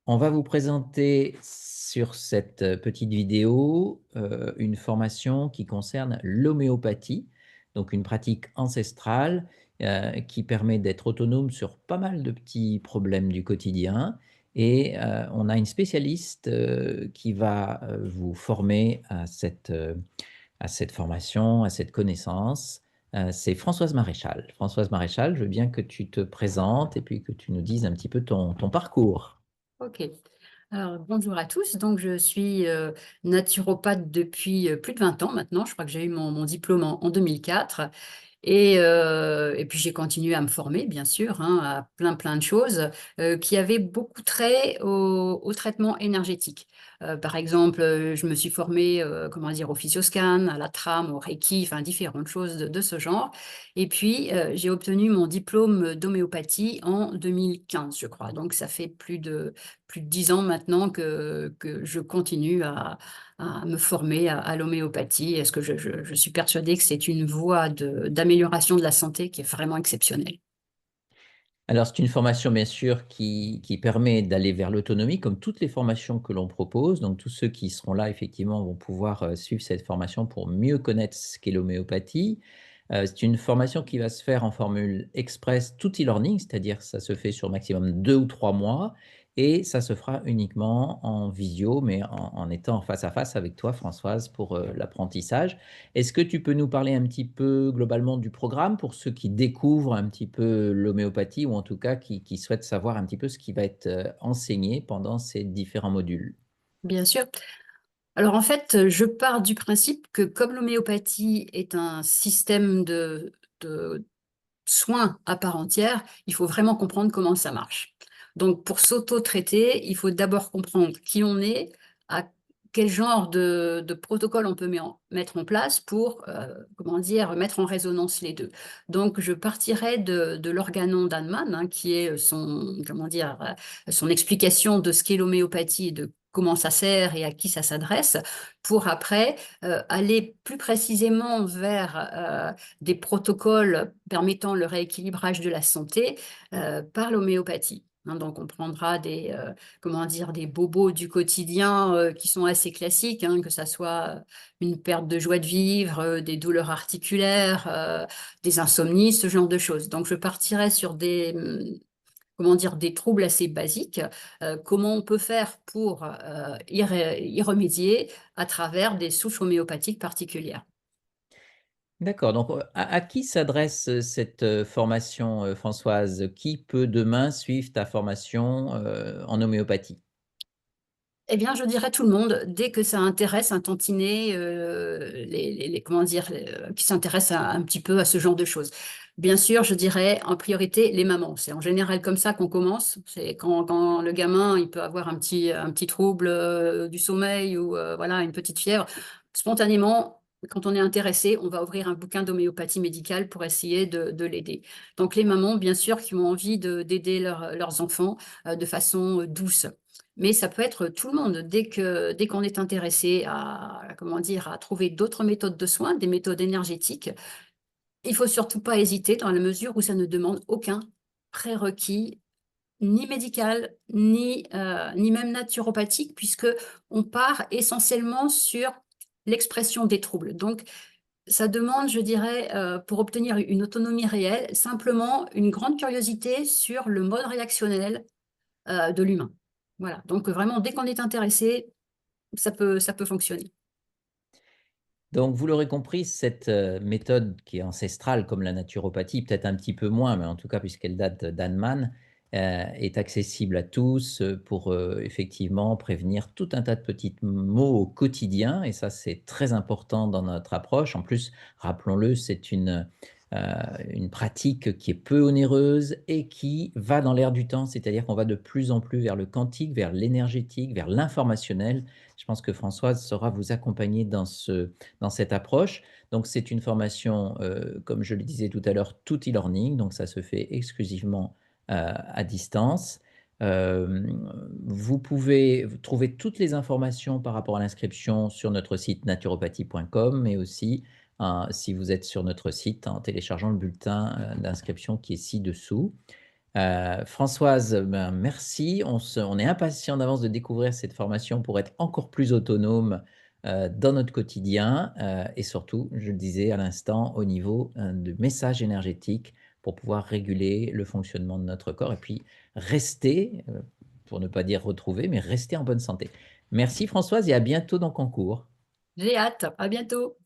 On va vous présenter sur cette petite vidéo une formation qui concerne l'homéopathie, donc une pratique ancestrale qui permet d'être autonome sur pas mal de petits problèmes du quotidien. Et on a une spécialiste qui va vous former à cette formation, à cette connaissance. C'est Françoise Maréchal. Françoise Maréchal, je veux bien que tu te présentes et puis que tu nous dises un petit peu ton parcours. OK. Alors bonjour à tous. Donc je suis, naturopathe depuis, plus de 20 ans maintenant. Je crois que j'ai eu mon diplôme en 2004 et puis j'ai continué à me former bien sûr, hein, à plein de choses, qui avaient beaucoup trait au traitement énergétique. Par exemple, je me suis formée, comment dire? Au Physioscan, à la trame, au Reiki, enfin différentes choses de ce genre et puis, j'ai obtenu mon diplôme d'homéopathie en 2015 je crois. Donc ça fait plus de 10 ans maintenant que je continue à me former à l'homéopathie. Est-ce que je suis persuadée que c'est une voie d'amélioration de la santé qui est vraiment exceptionnelle. Alors, c'est une formation, bien sûr, qui permet d'aller vers l'autonomie, comme toutes les formations que l'on propose. Donc, tous ceux qui seront là, effectivement, vont pouvoir suivre cette formation pour mieux connaître ce qu'est l'homéopathie. C'est une formation qui va se faire en formule express tout e-learning, c'est-à-dire ça se fait sur maximum 2 ou 3 mois et ça se fera uniquement en visio, mais en étant en face à face avec toi, Françoise, pour l'apprentissage. Est-ce que tu peux nous parler un petit peu globalement du programme pour ceux qui découvrent un petit peu l'homéopathie ou en tout cas qui souhaitent savoir un petit peu ce qui va être enseigné pendant ces différents modules? Bien sûr. Alors en fait, je pars du principe que comme l'homéopathie est un système de soins à part entière, il faut vraiment comprendre comment ça marche. Donc pour s'auto-traiter, il faut d'abord comprendre qui on est, à quel genre de protocole on peut mettre en place pour, comment dire? Mettre en résonance les 2. Donc je partirai de l'Organon d'Hahnemann, hein, qui est son comment dire? Son explication de ce qu'est l'homéopathie et de comment ça sert et à qui ça s'adresse, pour après, aller plus précisément vers, des protocoles permettant le rééquilibrage de la santé, par l'homéopathie. Hein, donc on prendra comment dire? Des bobos du quotidien, qui sont assez classiques, hein, que ça soit, une perte de joie de vivre, des douleurs articulaires, des insomnies, ce genre de choses. Donc je partirai sur comment dire? Des troubles assez basiques, comment on peut faire pour, y remédier à travers des souches homéopathiques particulières. D'accord, donc à qui s'adresse cette formation, Françoise? Qui peut demain suivre ta formation en homéopathie? Eh bien, je dirais tout le monde, dès que ça intéresse un tantinet, les comment dire? Qui s'intéressent à un petit peu à ce genre de choses. Bien sûr, je dirais en priorité les mamans. C'est en général comme ça qu'on commence. C'est quand le gamin, il peut avoir un petit trouble, du sommeil ou, voilà, une petite fièvre. Spontanément, quand on est intéressé, on va ouvrir un bouquin d'homéopathie médicale pour essayer de l'aider. Donc les mamans, bien sûr, qui ont envie d'aider leurs enfants, de façon, douce. Mais ça peut être tout le monde. Dès qu'on est intéressé à comment dire? À trouver d'autres méthodes de soins, des méthodes énergétiques, il faut surtout pas hésiter dans la mesure où ça ne demande aucun prérequis, ni médical, ni même naturopathique puisque on part essentiellement sur l'expression des troubles. Donc ça demande, je dirais, pour obtenir une autonomie réelle, simplement une grande curiosité sur le mode réactionnel de l'humain. Voilà, donc vraiment dès qu'on est intéressé, ça peut fonctionner. Donc vous l'aurez compris, cette méthode qui est ancestrale comme la naturopathie, peut-être un petit peu moins, mais en tout cas puisqu'elle date d'Hahnemann, est accessible à tous, pour, effectivement prévenir tout un tas de petits maux au quotidien et ça, c'est très important dans notre approche. En plus, rappelons-le, c'est heu, une pratique qui est peu onéreuse et qui va dans l'air du temps. C'est-à-dire qu'on va de plus en plus vers le quantique, vers l'énergétique, vers l'informationnel. Je pense que Françoise saura vous accompagner dans cette approche. Donc c'est une formation, comme je le disais tout à l'heure, tout e-learning, donc ça se fait exclusivement, à distance. Vous pouvez trouver toutes les informations par rapport à l'inscription sur notre site naturopathie.com, mais aussi, si vous êtes sur notre site en téléchargeant le bulletin, d'inscription qui est ci-dessous. Françoise, ben, merci. On est impatient d'avance de découvrir cette formation pour être encore plus autonome dans notre quotidien et surtout, je le disais à l'instant, au niveau de messages énergétiques pour pouvoir réguler le fonctionnement de notre corps et puis rester, pour ne pas dire retrouver, mais rester en bonne santé. Merci Françoise et à bientôt dans Concours. J'ai hâte, à bientôt.